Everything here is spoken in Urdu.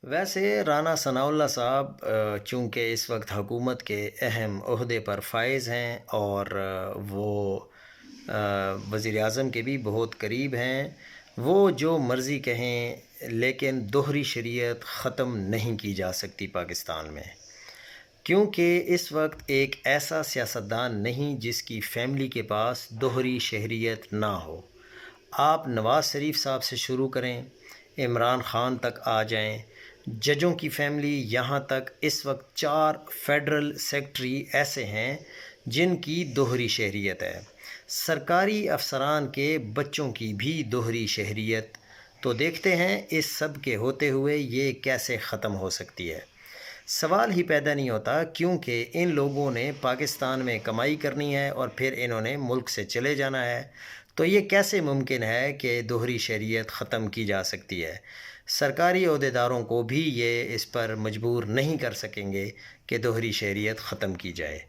ویسے رانا ثناءاللہ صاحب چونکہ اس وقت حکومت کے اہم عہدے پر فائز ہیں اور وہ وزیر اعظم کے بھی بہت قریب ہیں، وہ جو مرضی کہیں لیکن دوہری شریعت ختم نہیں کی جا سکتی پاکستان میں، کیونکہ اس وقت ایک ایسا سیاستدان نہیں جس کی فیملی کے پاس دوہری شہریت نہ ہو۔ آپ نواز شریف صاحب سے شروع کریں، عمران خان تک آ جائیں، ججوں کی فیملی، یہاں تک اس وقت 4 فیڈرل سیکرٹری ایسے ہیں جن کی دوہری شہریت ہے، سرکاری افسران کے بچوں کی بھی دوہری شہریت۔ تو دیکھتے ہیں اس سب کے ہوتے ہوئے یہ کیسے ختم ہو سکتی ہے۔ سوال ہی پیدا نہیں ہوتا، کیونکہ ان لوگوں نے پاکستان میں کمائی کرنی ہے اور پھر انہوں نے ملک سے چلے جانا ہے، تو یہ کیسے ممکن ہے کہ دوہری شہریت ختم کی جا سکتی ہے؟ سرکاری عہدیداروں کو بھی یہ اس پر مجبور نہیں کر سکیں گے کہ دوہری شہریت ختم کی جائے۔